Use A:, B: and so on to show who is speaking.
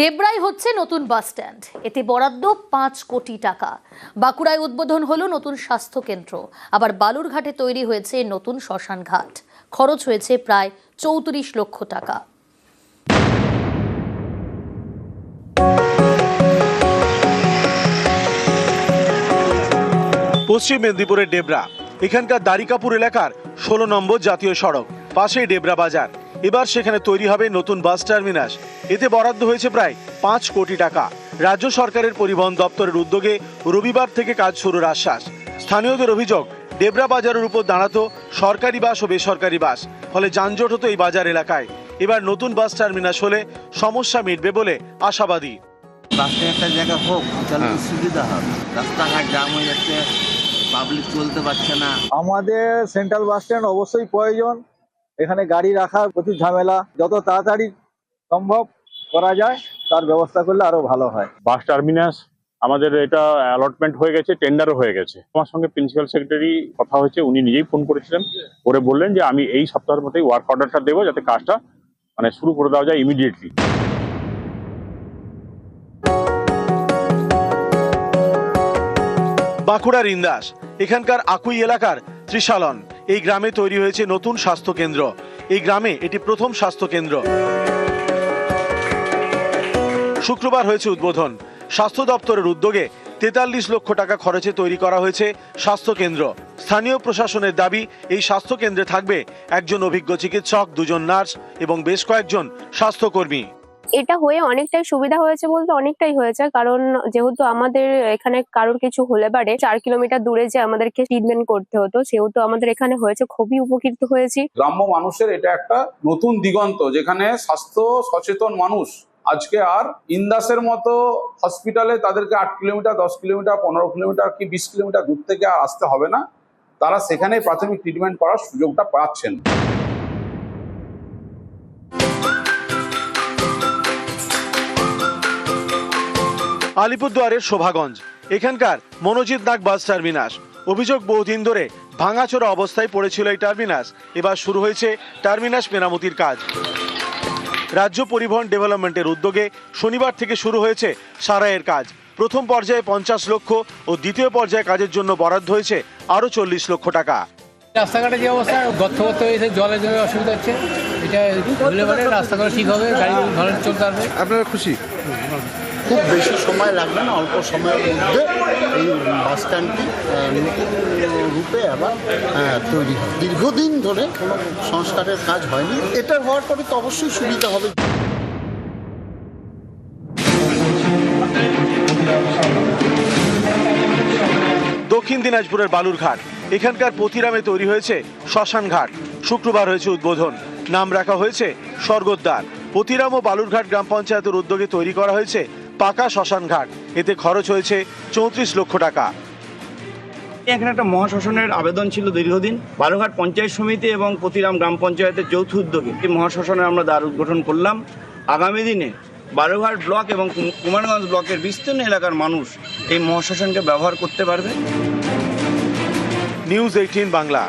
A: ডেবরাই হচ্ছে নতুন bus stand, এতে বরাদ্দ 5 কোটি টাকা। বাঁকুড়ায় উদ্বোধন হলো নতুন স্বাস্থ্য কেন্দ্র, আবার বালুরঘাটে তৈরি হয়েছে নতুন শ্মশান ঘাট। খরচ হয়েছে প্রায় 34 লক্ষ টাকা।
B: পশ্চিম মেদিনীপুরের ডেবরা, এখানকার দারিকাপুর এলাকার 16 নম্বর জাতীয় সড়ক, পাশেই ডেবরা বাজার। এবার সেখানে তৈরি হবে নতুন বাস টার্মিনাস। এতে বরাদ্দ হয়েছে প্রায় 5 কোটি টাকা। রাজ্য সরকারের পরিবহন দপ্তরের উদ্যোগে রবিবার থেকে কাজ শুরুর আশ্বাস। স্থানীয়দের অভিযোগ, ডেবরা বাজারের উপর দাঁড়াতো সরকারি বাস ও বেসরকারি বাস, ফলে যানজট হতো এই বাজার এলাকায়। এবার নতুন বাস টার্মিনাস হলে সমস্যা মিটবে বলে আশাবাদী।
C: বাসে একটা জায়গা হোক তাহলে সুবিধা হবে, রাস্তাঘাট জাম হয়ে যাচ্ছে, পাবলিক চলতে পারছে না।
D: আমাদের সেন্ট্রাল বাস স্ট্যান্ড অবশ্যই প্রয়োজন। এখানে গাড়ি রাখার প্রচুর ঝামেলা, যত তাড়াতাড়ি সম্ভব করা যায় তার ব্যবস্থা করলে আরো ভালো হয়।
E: বাস টার্মিনাস আমাদের এটা অ্যালটমেন্ট হয়ে গেছে, টেন্ডারও হয়ে গেছে। আমার সঙ্গে প্রিন্সিপাল সেক্রেটারি কথা হয়েছে, উনি নিজেই ফোন করেছিলেন, করে বললেন যে আমি এই সপ্তাহের মধ্যেই ওয়ার্ক অর্ডারটা দেবো, যাতে কাজটা শুরু করে দেওয়া যায় ইমিডিয়েটলি।
B: বাঁকুড়ার ইন্দাস, এখানকার আকুই এলাকার ত্রিশালন, এই গ্রামে তৈরি হয়েছে নতুন স্বাস্থ্য কেন্দ্র। এই গ্রামে এটি প্রথম স্বাস্থ্য কেন্দ্র। শুক্রবার হয়েছে উদ্বোধন। স্বাস্থ্য দপ্তরের উদ্যোগে 43 লক্ষ টাকা খরচে তৈরি করা হয়েছে স্বাস্থ্য কেন্দ্র। স্থানীয় প্রশাসনের দাবি, এই স্বাস্থ্য কেন্দ্রে থাকবে একজন অভিজ্ঞ চিকিৎসক, 2 জন নার্স এবং বেশ কয়েকজন স্বাস্থ্যকর্মী।
F: এটা হয়ে অনেকটাই সুবিধা হয়েছে বলতে অনেকটাই হয়েছে, কারণ যেহেতু আমাদের এখানে কারোর কিছু হলে পারে 4 কিলোমিটার দূরে যে আমাদেরকে ট্রিটমেন্ট করতে হতো, সেহেতু আমাদের এখানে হয়েছে, খুবই উপকৃত হয়েছি।
G: গ্রাম্য মানুষের এটা একটা নতুন দিগন্ত, যেখানে স্বাস্থ্য সচেতন মানুষ আজকে আর ইন্দাসের মতো হসপিটালে তাদেরকে 8 কিলোমিটার, 10 কিলোমিটার, 15 কিলোমিটার কি 20 কিলোমিটার দূর থেকে আর আসতে হবে না। তারা সেখানে প্রাথমিক ট্রিটমেন্ট করার সুযোগটা পাচ্ছেন।
B: আলিপুরদুয়ারের শোভাগঞ্জ, এখানকার মনোজিৎ নাগ বাস টার্মিনাস। অভিযোগ, বহুদিন ধরে ভাঙাচোরা অবস্থায় পড়েছিল এই টার্মিনাস। এবার শুরু হয়েছে টার্মিনাস মেরামতির কাজ। রাজ্য পরিবহন ডেভেলপমেন্টের উদ্যোগে শনিবার থেকে শুরু হয়েছে সারাইয়ের কাজ। প্রথম পর্যায়ে 50 লক্ষ ও দ্বিতীয় পর্যায়ে কাজের জন্য বরাদ্দ হয়েছে আরো 40 লক্ষ টাকা।
H: রাস্তাঘাটে যে অবস্থা, গর্ত হয়েছে, জলের জন্য অসুবিধা হচ্ছে। এটা হলে পরে রাস্তাঘাট ঠিক হবে, গাড়ি ভালো চলতে পারবে।
I: আপনারা খুশি?
C: খুব বেশি সময় লাগবে না, অল্প সময়ের মধ্যে এই বাস স্ট্যান্ডটি নতুন রূপে আবার তৈরি হয়। দীর্ঘদিন ধরে কোনো সংস্কারের কাজ হয়নি, এটা হওয়ার পরে তো অবশ্যই সুবিধা হবে।
B: দক্ষিণ দিনাজপুরের বালুরঘাট, এখানকার পতিরামে তৈরি হয়েছে শ্মশান ঘাট। শুক্রবার হয়েছে উদ্বোধন। নাম রাখা হয়েছে স্বর্গদ্বার। পতিরাম ও বালুরঘাট গ্রাম পঞ্চায়েতের উদ্যোগে তৈরি করা হয়েছে পাকা শ্মশান ঘাট। এতে খরচ হয়েছে 34 লক্ষ টাকা।
J: এখানে একটা মহাশ্মশানের আবেদন ছিল দীর্ঘদিন। বালুরঘাট পঞ্চায়েত সমিতি এবং পতিরাম গ্রাম পঞ্চায়েতের যৌথ উদ্যোগে এই মহাশ্মশানে আমরা দ্বার উদ্ঘাটন করলাম। আগামী দিনে বালুরঘাট ব্লক এবং কুমারগঞ্জ ব্লকের বিস্তীর্ণ এলাকার মানুষ এই মহাশ্মশানকে ব্যবহার করতে পারবে।
B: নিউজ 18 বাংলা।